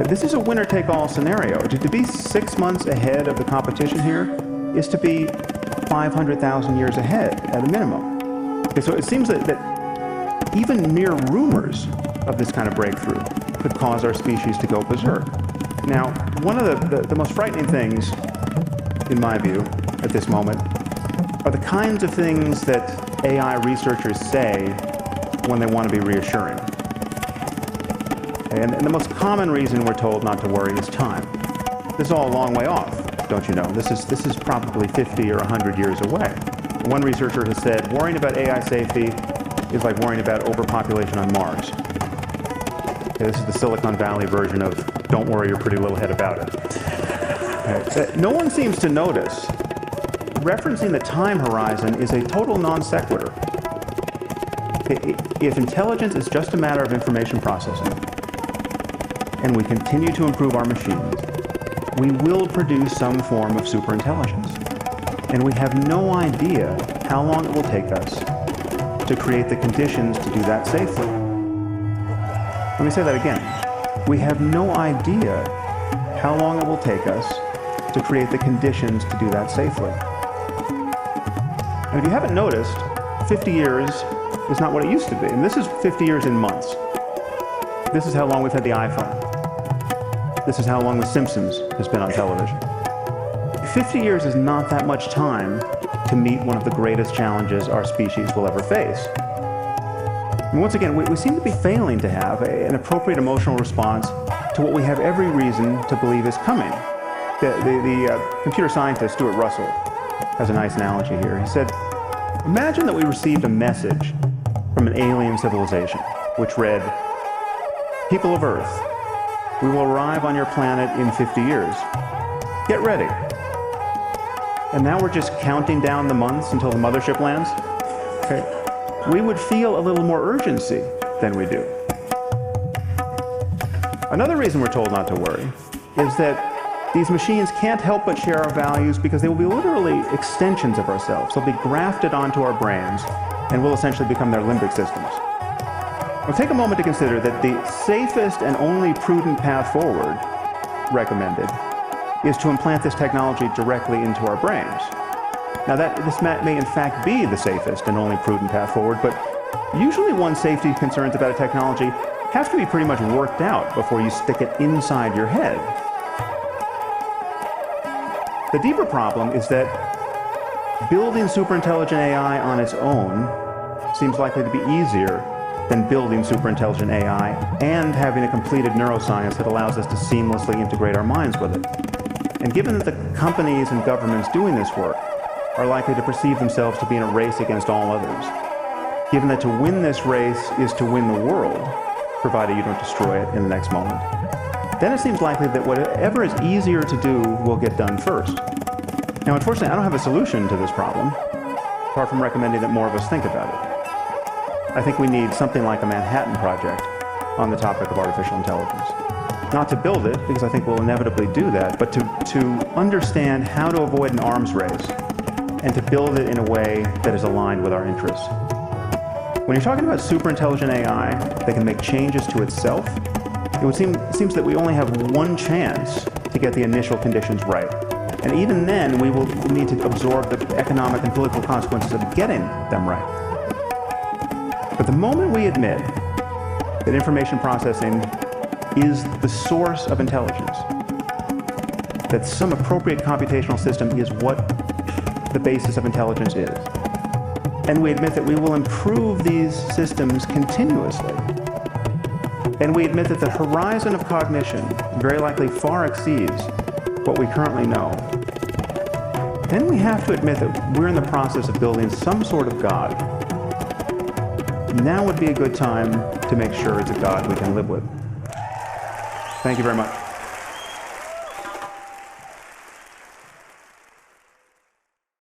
This is a winner-take-all scenario. To be 6 months ahead of the competition here is to be 500,000 years ahead at a minimum. Okay, so it seems that even mere rumors of this kind of breakthrough could cause our species to go berserk. Now, one of the most frightening things, in my view, at this moment, are the kinds of things that AI researchers say when they want to be reassuring. And the most common reason we're told not to worry is time. This is all a long way off, don't you know? This is probably 50 or 100 years away. One researcher has said, worrying about AI safety is like worrying about overpopulation on Mars. Okay, this is the Silicon Valley version of don't worry your pretty little head about it. Okay. No one seems to notice referencing the time horizon is a total non sequitur. If intelligence is just a matter of information processing, and we continue to improve our machines, we will produce some form of superintelligence. And we have no idea how long it will take us to create the conditions to do that safely. Let me say that again. We have no idea how long it will take us to create the conditions to do that safely. And if you haven't noticed, 50 years is not what it used to be. And this is 50 years in months. This is how long we've had the iPhone. This is how long The Simpsons has been on television. 50 years is not that much time to meet one of the greatest challenges our species will ever face. And once again, we seem to be failing to have an appropriate emotional response to what we have every reason to believe is coming. The computer scientist Stuart Russell has a nice analogy here. He said, imagine that we received a message from an alien civilization which read, "People of Earth, we will arrive on your planet in 50 years. Get ready." And now we're just counting down the months until the mothership lands. Okay. We would feel a little more urgency than we do. Another reason we're told not to worry is that these machines can't help but share our values because they will be literally extensions of ourselves. They'll be grafted onto our brains and will essentially become their limbic systems. Now take a moment to consider that the safest and only prudent path forward recommended is to implant this technology directly into our brains. Now this may in fact be the safest and only prudent path forward, but usually one's safety concerns about a technology have to be pretty much worked out before you stick it inside your head. The deeper problem is that building superintelligent AI on its own seems likely to be easier than building superintelligent AI and having a completed neuroscience that allows us to seamlessly integrate our minds with it. And given that the companies and governments doing this work are likely to perceive themselves to be in a race against all others, given that to win this race is to win the world, provided you don't destroy it in the next moment, then it seems likely that whatever is easier to do will get done first. Now, unfortunately, I don't have a solution to this problem, apart from recommending that more of us think about it. I think we need something like a Manhattan Project on the topic of artificial intelligence. Not to build it, because I think we'll inevitably do that, but to understand how to avoid an arms race and to build it in a way that is aligned with our interests. When you're talking about superintelligent AI that can make changes to itself, it seems that we only have one chance to get the initial conditions right. And even then, we will need to absorb the economic and political consequences of getting them right. But the moment we admit that information processing is the source of intelligence, that some appropriate computational system is what the basis of intelligence is, and we admit that we will improve these systems continuously, and we admit that the horizon of cognition very likely far exceeds what we currently know, then we have to admit that we're in the process of building some sort of God. Now would be a good time to make sure it's a God we can live with. Thank you very much.